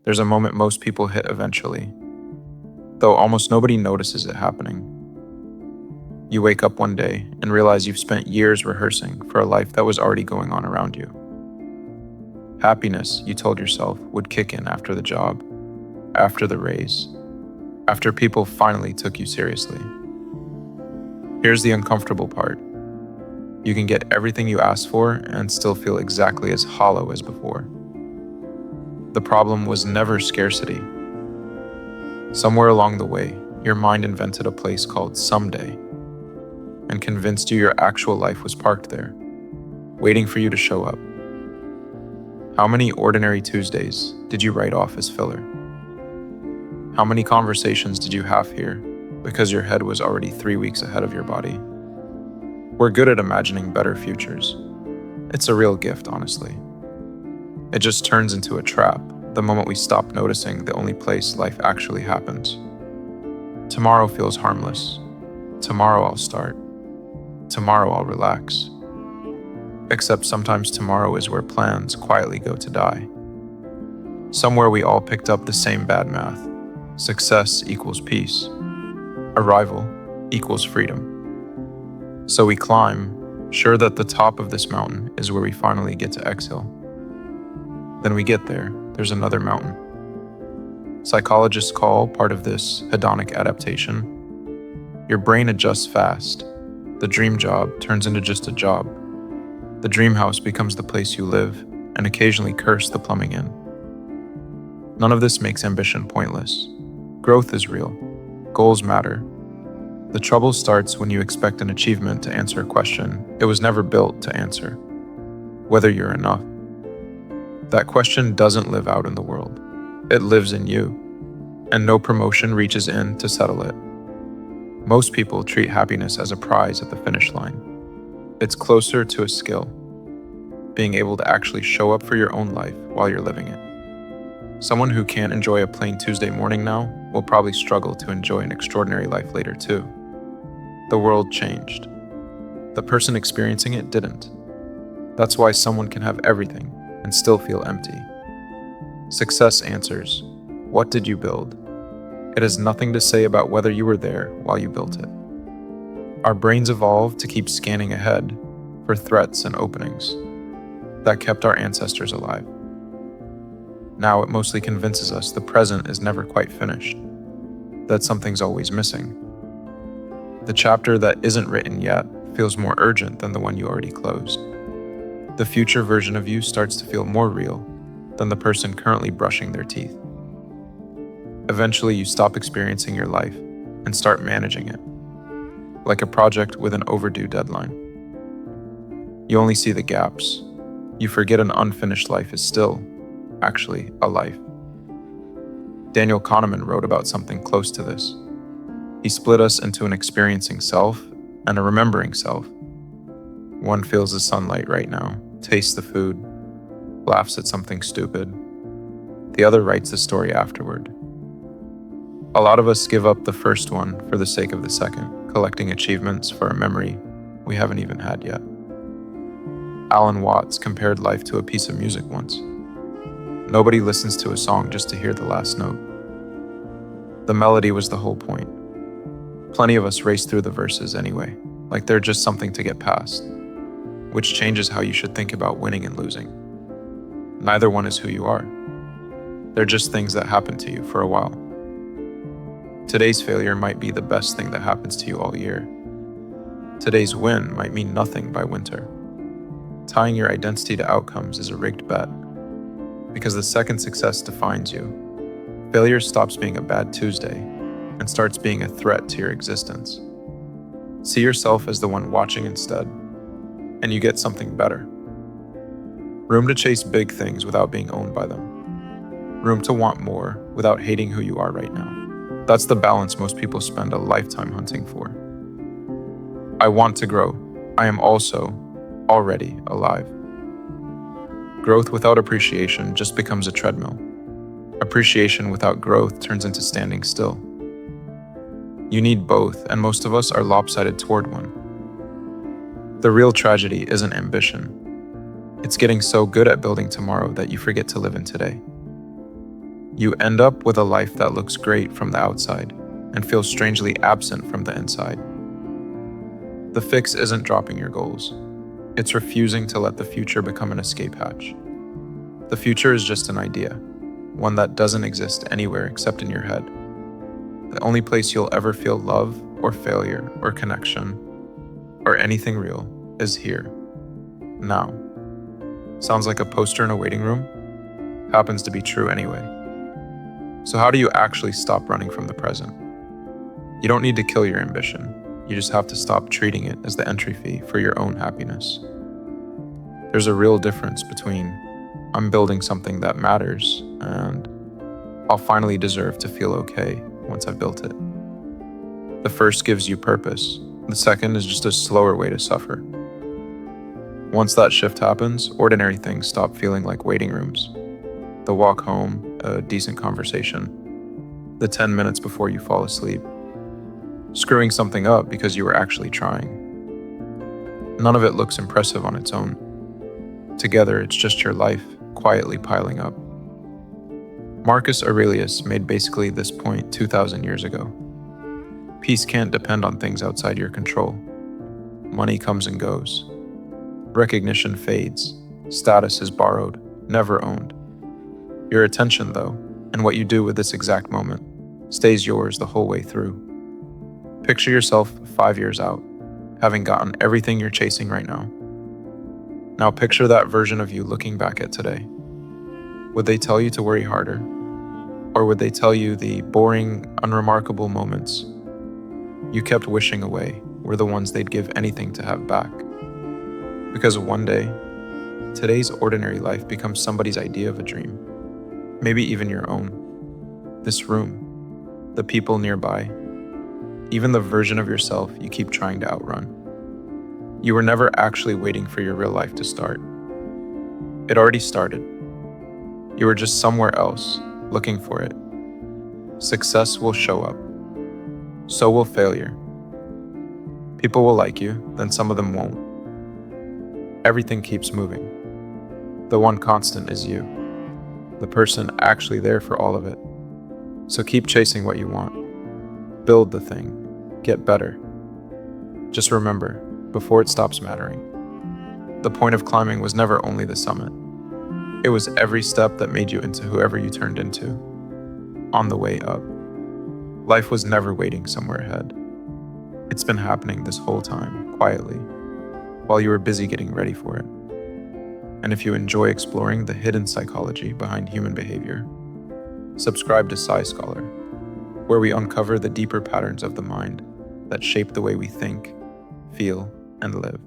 There's a moment most people hit eventually, though almost nobody notices it happening. You wake up one day and realize you've spent years rehearsing for a life that was already going on around you. Happiness, you told yourself, would kick in after the job, after the raise, after people finally took you seriously. Here's the uncomfortable part. You can get everything you asked for and still feel exactly as hollow as before. The problem was never scarcity. Somewhere along the way, your mind invented a place called someday and convinced you your actual life was parked there, waiting for you to show up. How many ordinary Tuesdays did you write off as filler? How many conversations did you have here because your head was already 3 weeks ahead of your body? We're good at imagining better futures. It's a real gift, honestly. It just turns into a trap the moment we stop noticing the only place life actually happens. Tomorrow feels harmless. Tomorrow I'll start. Tomorrow I'll relax. Except sometimes tomorrow is where plans quietly go to die. Somewhere we all picked up the same bad math. Success equals peace. Arrival equals freedom. So we climb, sure that the top of this mountain is where we finally get to exhale. Then we get there, there's another mountain. Psychologists call part of this hedonic adaptation. Your brain adjusts fast. The dream job turns into just a job. The dream house becomes the place you live, and occasionally curse the plumbing in. None of this makes ambition pointless. Growth is real. Goals matter. The trouble starts when you expect an achievement to answer a question it was never built to answer: whether you're enough. That question doesn't live out in the world. It lives in you, and no promotion reaches in to settle it. Most people treat happiness as a prize at the finish line. It's closer to a skill, being able to actually show up for your own life while you're living it. Someone who can't enjoy a plain Tuesday morning now will probably struggle to enjoy an extraordinary life later too. The world changed. The person experiencing it didn't. That's why someone can have everything and still feel empty. Success answers, what did you build? It has nothing to say about whether you were there while you built it. Our brains evolved to keep scanning ahead for threats and openings. That kept our ancestors alive. Now it mostly convinces us the present is never quite finished, that something's always missing. The chapter that isn't written yet feels more urgent than the one you already closed. The future version of you starts to feel more real than the person currently brushing their teeth. Eventually, you stop experiencing your life and start managing it, like a project with an overdue deadline. You only see the gaps. You forget an unfinished life is still, actually, a life. Daniel Kahneman wrote about something close to this. He split us into an experiencing self and a remembering self. One feels the sunlight right now, tastes the food, laughs at something stupid. The other writes the story afterward. A lot of us give up the first one for the sake of the second, collecting achievements for a memory we haven't even had yet. Alan Watts compared life to a piece of music once. Nobody listens to a song just to hear the last note. The melody was the whole point. Plenty of us race through the verses anyway, like they're just something to get past, which changes how you should think about winning and losing. Neither one is who you are. They're just things that happen to you for a while. Today's failure might be the best thing that happens to you all year. Today's win might mean nothing by winter. Tying your identity to outcomes is a rigged bet, because the second success defines you, failure stops being a bad Tuesday and starts being a threat to your existence. See yourself as the one watching instead, and you get something better. Room to chase big things without being owned by them. Room to want more without hating who you are right now. That's the balance most people spend a lifetime hunting for. I want to grow. I am also already alive. Growth without appreciation just becomes a treadmill. Appreciation without growth turns into standing still. You need both, and most of us are lopsided toward one. The real tragedy isn't ambition. It's getting so good at building tomorrow that you forget to live in today. You end up with a life that looks great from the outside and feels strangely absent from the inside. The fix isn't dropping your goals. It's refusing to let the future become an escape hatch. The future is just an idea, one that doesn't exist anywhere except in your head. The only place you'll ever feel love or failure or connection or anything real is here, now. Sounds like a poster in a waiting room? Happens to be true anyway. So how do you actually stop running from the present? You don't need to kill your ambition. You just have to stop treating it as the entry fee for your own happiness. There's a real difference between I'm building something that matters and I'll finally deserve to feel okay once I've built it. The first gives you purpose. The second is just a slower way to suffer. Once that shift happens, ordinary things stop feeling like waiting rooms. The walk home, a decent conversation, the 10 minutes before you fall asleep, screwing something up because you were actually trying. None of it looks impressive on its own. Together, it's just your life quietly piling up. Marcus Aurelius made basically this point 2,000 years ago. Peace can't depend on things outside your control. Money comes and goes. Recognition fades. Status is borrowed, never owned. Your attention, though, and what you do with this exact moment, stays yours the whole way through. Picture yourself 5 years out, having gotten everything you're chasing right now. Now picture that version of you looking back at today. Would they tell you to worry harder? Or would they tell you the boring, unremarkable moments you kept wishing away were the ones they'd give anything to have back? Because one day, today's ordinary life becomes somebody's idea of a dream. Maybe even your own. This room, the people nearby, even the version of yourself you keep trying to outrun. You were never actually waiting for your real life to start. It already started. You were just somewhere else, looking for it. Success will show up. So will failure. People will like you, then some of them won't. Everything keeps moving. The one constant is you, the person actually there for all of it. So keep chasing what you want. Build the thing. Get better. Just remember, before it stops mattering, the point of climbing was never only the summit. It was every step that made you into whoever you turned into, on the way up. Life was never waiting somewhere ahead. It's been happening this whole time, quietly, while you were busy getting ready for it. And if you enjoy exploring the hidden psychology behind human behavior, subscribe to Psyscholar, where we uncover the deeper patterns of the mind that shape the way we think, feel, and live.